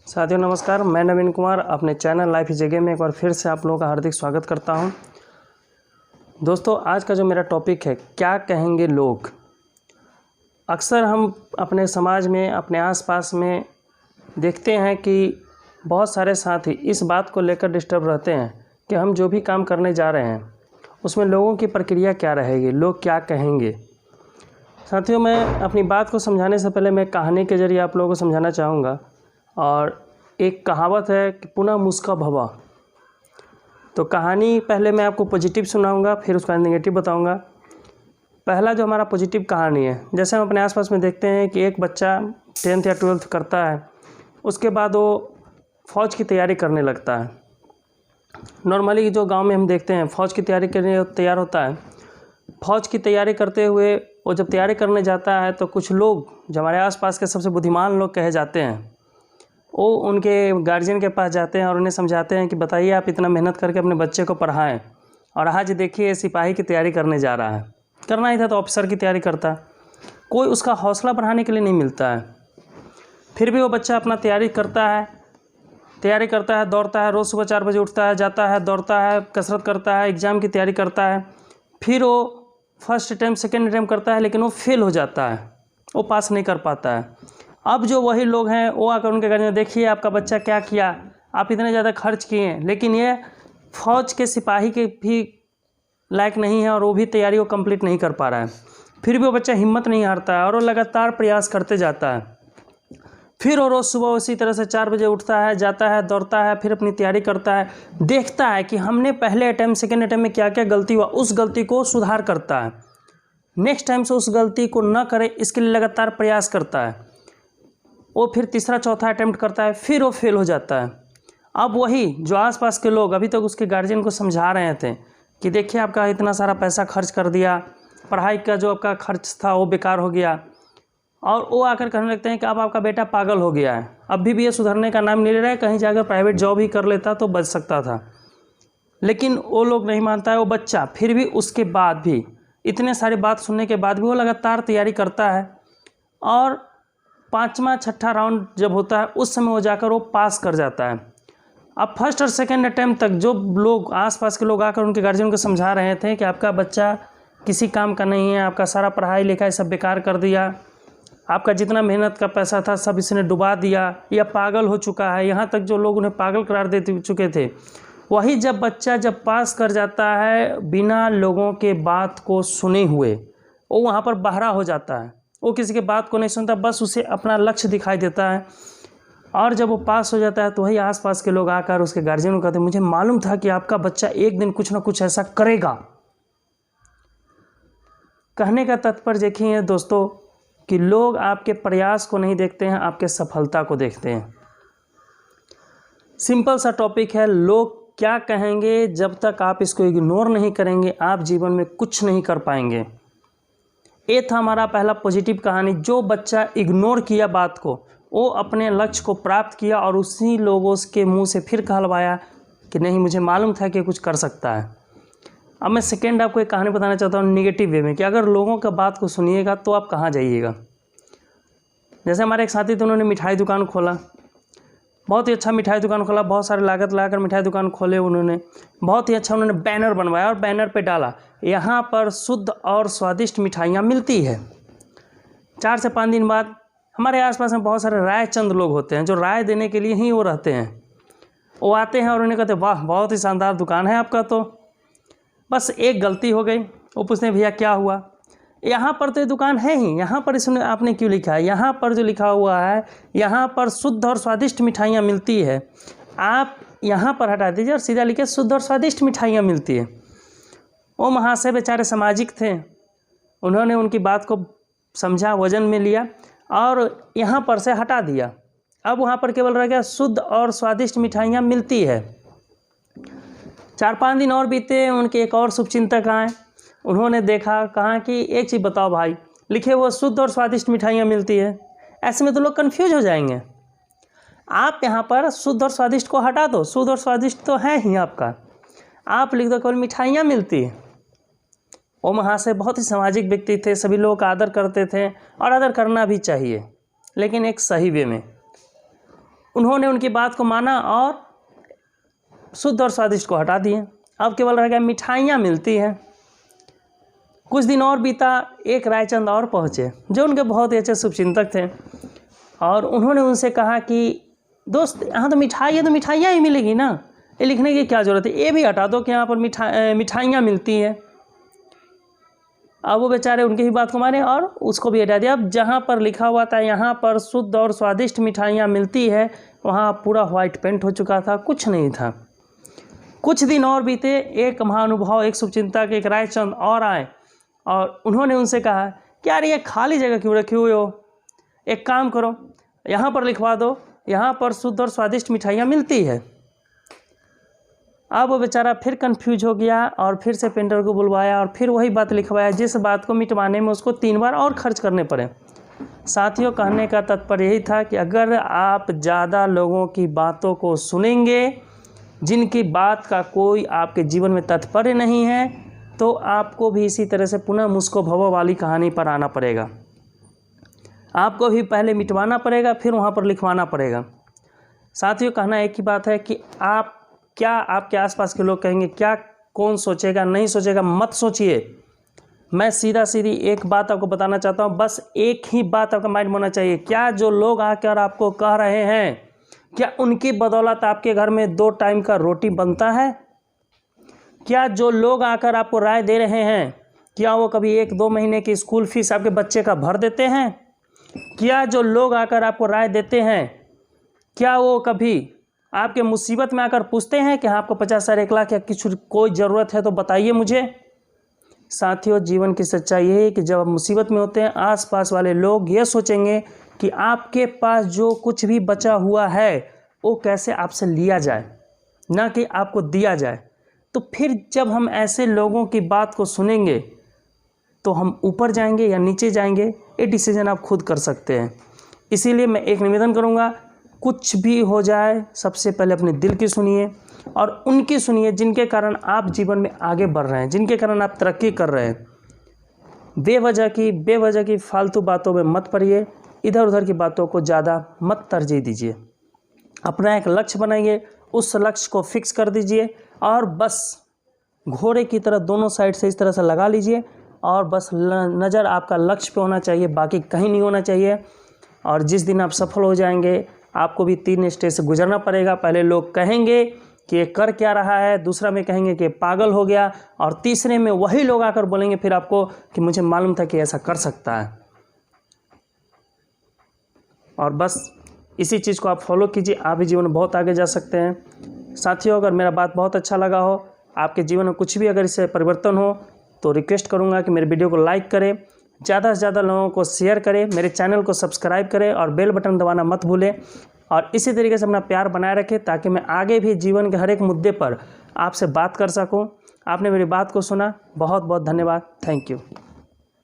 साथियों नमस्कार, मैं नवीन कुमार अपने channel life is a game में एक बार फिर से आप लोगों का हार्दिक स्वागत करता हूं। दोस्तों, आज का जो मेरा टॉपिक है, क्या कहेंगे लोग। अक्सर हम अपने समाज में, अपने आसपास में देखते हैं कि बहुत सारे साथी इस बात को लेकर डिस्टर्ब रहते हैं कि हम जो भी काम करने जा रहे हैं उसमें लोगों की प्रक्रिया क्या रहेगी, लोग क्या कहेंगे। साथियों, मैं अपनी बात को समझाने से पहले मैं कहानी के ज़रिए आप लोगों को समझाना चाहूँगा। और एक कहावत है कि पुनः मुस्का भवा। तो कहानी पहले मैं आपको पॉजिटिव सुनाऊंगा, फिर उसका नेगेटिव बताऊंगा। पहला जो हमारा पॉजिटिव कहानी है, जैसे हम अपने आसपास में देखते हैं कि एक बच्चा 10th या 12th करता है, उसके बाद वो फ़ौज की तैयारी करने लगता है। नॉर्मली जो गांव में हम देखते हैं, फ़ौज की तैयारी करने तैयार होता है। फ़ौज की तैयारी करते हुए वो जब तैयारी करने जाता है तो कुछ लोग जो हमारे आसपास के सबसे बुद्धिमान लोग कहे जाते हैं, वो उनके गार्जियन के पास जाते हैं और उन्हें समझाते हैं कि बताइए, आप इतना मेहनत करके अपने बच्चे को पढ़ाएं और आज देखिए सिपाही की तैयारी करने जा रहा है। करना ही था तो ऑफिसर की तैयारी करता। कोई उसका हौसला बढ़ाने के लिए नहीं मिलता है। फिर भी वो बच्चा अपना तैयारी करता है, दौड़ता है, रोज़ सुबह 4 बजे उठता है, जाता है, दौड़ता है, कसरत करता है, एग्ज़ाम की तैयारी करता है। फिर वो फर्स्ट अटैम्प्ट, सेकेंड अटैम्प्ट करता है, लेकिन वो फेल हो जाता है, वो पास नहीं कर पाता है। अब जो वही लोग हैं वो आकर उनके गार्जियन, देखिए आपका बच्चा क्या किया, आप इतने ज़्यादा खर्च किए, लेकिन ये फ़ौज के सिपाही के भी लायक नहीं है और वो भी तैयारी को कंप्लीट नहीं कर पा रहा है। फिर भी वो बच्चा हिम्मत नहीं हारता है और वो लगातार प्रयास करते जाता है। फिर वो रोज़ सुबह उसी तरह से 4 बजे उठता है, जाता है, दौड़ता है, फिर अपनी तैयारी करता है, देखता है कि हमने पहले अटैम्प्ट, सेकेंड अटैम्प्ट में क्या क्या गलती हुआ, उस गलती को सुधार करता है। नेक्स्ट टाइम से उस गलती को न करे इसके लिए लगातार प्रयास करता है। वो फिर तीसरा चौथा अटैम्प्ट करता है, फिर वो फेल हो जाता है। अब वही जो आसपास के लोग अभी तक उसके गार्जियन को समझा रहे थे कि देखिए आपका इतना सारा पैसा खर्च कर दिया, पढ़ाई का जो आपका खर्च था वो बेकार हो गया, और वो आकर कहने लगते हैं कि अब आपका बेटा पागल हो गया है, अभी भी ये सुधरने का नाम नहीं ले रहा है, कहीं जाकर प्राइवेट जॉब ही कर लेता तो बच सकता था। लेकिन वो लोग नहीं मानता है वो बच्चा। फिर भी उसके बाद भी, इतने सारी बात सुनने के बाद भी वो लगातार तैयारी करता है और 5वां 6ठा राउंड जब होता है उस समय वो जाकर वो पास कर जाता है। अब फर्स्ट और सेकंड अटैम्प्ट तक जो लोग आसपास के लोग आकर उनके गार्जियन को समझा रहे थे कि आपका बच्चा किसी काम का नहीं है, आपका सारा पढ़ाई लिखाई सब बेकार कर दिया, आपका जितना मेहनत का पैसा था सब इसने डुबा दिया, या पागल हो चुका है, यहाँ तक जो लोग उन्हें पागल करार दे चुके थे, वही जब बच्चा जब पास कर जाता है बिना लोगों के बात को सुने हुए, वो वहाँ पर बहरा हो जाता है। वो किसी के बात को नहीं सुनता, बस उसे अपना लक्ष्य दिखाई देता है। और जब वो पास हो जाता है तो वही आसपास के लोग आकर उसके गार्जियन को कहते हैं, मुझे मालूम था कि आपका बच्चा एक दिन कुछ ना कुछ ऐसा करेगा। कहने का तात्पर्य देखिए दोस्तों कि लोग आपके प्रयास को नहीं देखते हैं, आपके सफलता को देखते हैं। सिंपल सा टॉपिक है, लोग क्या कहेंगे। जब तक आप इसको इग्नोर नहीं करेंगे आप जीवन में कुछ नहीं कर पाएंगे। ये था हमारा पहला पॉजिटिव कहानी। जो बच्चा इग्नोर किया बात को, वो अपने लक्ष्य को प्राप्त किया और उसी लोगों के मुंह से फिर कहलवाया कि नहीं, मुझे मालूम था कि कुछ कर सकता है। अब मैं सेकेंड आपको एक कहानी बताना चाहता हूँ निगेटिव वे में, कि अगर लोगों का बात को सुनिएगा तो आप कहाँ जाइएगा। जैसे हमारे एक साथी थे, उन्होंने मिठाई दुकान खोला, बहुत ही अच्छा मिठाई दुकान खोला, बहुत सारे लागत लगाकर मिठाई दुकान खोले उन्होंने, बहुत ही अच्छा उन्होंने बैनर बनवाया और बैनर पे डाला, यहाँ पर शुद्ध और स्वादिष्ट मिठाइयाँ मिलती है। 4 से 5 दिन बाद हमारे आसपास में बहुत सारे राय चंद लोग होते हैं जो राय देने के लिए ही वो रहते हैं। वो आते हैं और उन्हें कहते हैं, वाह बहुत ही शानदार दुकान है आपका, तो बस एक गलती हो गई। वो पूछते हैं, भैया क्या हुआ। यहाँ पर तो ये दुकान है ही, यहाँ पर इसने आपने क्यों लिखा है, यहाँ पर जो लिखा हुआ है यहाँ पर शुद्ध और स्वादिष्ट मिठाइयाँ मिलती है, आप यहाँ पर हटा दीजिए और सीधा लिखिए शुद्ध और स्वादिष्ट मिठाइयाँ मिलती है। वो महाशय बेचारे सामाजिक थे, उन्होंने उनकी बात को समझा, वजन में लिया और यहाँ पर से हटा दिया। अब वहाँ पर केवल रह गया शुद्ध और स्वादिष्ट मिठाइयाँ मिलती है। 4-5 दिन और बीते, उनके एक और शुभचिंतक आए, उन्होंने देखा, कहा कि एक चीज़ बताओ भाई, लिखे वो शुद्ध और स्वादिष्ट मिठाइयाँ मिलती है, ऐसे में तो लोग कन्फ्यूज हो जाएंगे। आप यहाँ पर शुद्ध और स्वादिष्ट को हटा दो, शुद्ध और स्वादिष्ट तो है ही आपका, आप लिख दो केवल मिठाइयाँ मिलती है। वो महाशय बहुत ही सामाजिक व्यक्ति थे, सभी लोग आदर करते थे और आदर करना भी चाहिए, लेकिन एक सही वे में। उन्होंने उनकी बात को माना और शुद्ध और स्वादिष्ट को हटा दिए। अब केवल रह गया मिठाइयाँ मिलती हैं। कुछ दिन और बीता, एक रायचंद और पहुँचे जो उनके बहुत ही अच्छे शुभचिंतक थे, और उन्होंने उनसे कहा कि दोस्त, यहाँ तो मिठाई है तो मिठाइयाँ ही मिलेगी ना, ये लिखने की क्या ज़रूरत है, ये भी हटा दो कि यहाँ पर मिठाइयाँ मिलती हैं। अब वो बेचारे उनकी ही बात को माने और उसको भी हटा दिया। अब जहाँ पर लिखा हुआ था यहाँ पर शुद्ध और स्वादिष्ट मिठाइयाँ मिलती है, वहाँ पूरा वाइट पेंट हो चुका था, कुछ नहीं था। कुछ दिन और बीते, एक महानुभाव, एक शुभचिंतक, एक रायचंद और आए और उन्होंने उनसे कहा कि यार ये खाली जगह क्यों रखी हुई हो, एक काम करो, यहाँ पर लिखवा दो, यहाँ पर शुद्ध और स्वादिष्ट मिठाइयाँ मिलती है। अब वो बेचारा फिर कंफ्यूज हो गया और फिर से पेंटर को बुलवाया और फिर वही बात लिखवाया, जिस बात को मिटवाने में उसको 3 बार और खर्च करने पड़े। साथियों, कहने का तात्पर्य यही था कि अगर आप ज़्यादा लोगों की बातों को सुनेंगे जिनकी बात का कोई आपके जीवन में तात्पर्य नहीं है, तो आपको भी इसी तरह से पुनः मुझको भवो वाली कहानी पर आना पड़ेगा। आपको भी पहले मिटवाना पड़ेगा, फिर वहाँ पर लिखवाना पड़ेगा। साथियों, कहना एक ही बात है कि आप क्या आपके आसपास के लोग कहेंगे, क्या कौन सोचेगा, नहीं सोचेगा, मत सोचिए। मैं सीधा सीधी एक बात आपको बताना चाहता हूँ, बस एक ही बात आपका माइंड में होना चाहिए। क्या जो लोग आकर आपको कह रहे हैं, क्या उनकी बदौलत आपके घर में 2 टाइम का रोटी बनता है? क्या जो लोग आकर आपको राय दे रहे हैं, क्या वो कभी 1-2 महीने की स्कूल फीस आपके बच्चे का भर देते हैं? क्या जो लोग आकर आपको राय देते हैं, क्या वो कभी आपके मुसीबत में आकर पूछते हैं कि आपको 50,000, 1 लाख या कुछ कोई ज़रूरत है तो बताइए मुझे? साथियों, जीवन की सच्चाई यही है कि जब आप मुसीबत में होते हैं, आसपास वाले लोग ये सोचेंगे कि आपके पास जो कुछ भी बचा हुआ है वो कैसे आपसे लिया जाए, ना कि आपको दिया जाए। तो फिर जब हम ऐसे लोगों की बात को सुनेंगे तो हम ऊपर जाएंगे या नीचे जाएंगे, ये डिसीजन आप खुद कर सकते हैं। इसीलिए मैं एक निवेदन करूँगा, कुछ भी हो जाए, सबसे पहले अपने दिल की सुनिए और उनकी सुनिए जिनके कारण आप जीवन में आगे बढ़ रहे हैं, जिनके कारण आप तरक्की कर रहे हैं। बेवजह की फालतू बातों में मत पड़िए, इधर उधर की बातों को ज़्यादा मत तरजीह दीजिए। अपना एक लक्ष्य बनाइए, उस लक्ष्य को फिक्स कर दीजिए और बस घोड़े की तरह दोनों साइड से इस तरह से लगा लीजिए और बस नज़र आपका लक्ष्य पे होना चाहिए, बाकी कहीं नहीं होना चाहिए। और जिस दिन आप सफल हो जाएंगे, आपको भी 3 स्टेज से गुजरना पड़ेगा। पहले लोग कहेंगे कि ये कर क्या रहा है, दूसरा में कहेंगे कि पागल हो गया, और तीसरे में वही लोग आकर बोलेंगे फिर आपको कि मुझे मालूम था कि ऐसा कर सकता है। और बस इसी चीज़ को आप फॉलो कीजिए, आप भी जीवन में बहुत आगे जा सकते हैं। साथियों, अगर मेरा बात बहुत अच्छा लगा हो, आपके जीवन में कुछ भी अगर इससे परिवर्तन हो, तो रिक्वेस्ट करूंगा कि मेरे वीडियो को लाइक करें, ज़्यादा से ज़्यादा लोगों को शेयर करें, मेरे चैनल को सब्सक्राइब करें और बेल बटन दबाना मत भूलें। और इसी तरीके से अपना प्यार बनाए रखें ताकि मैं आगे भी जीवन के हर एक मुद्दे पर आपसे बात कर सकूं। आपने मेरी बात को सुना, बहुत बहुत धन्यवाद। Thank you.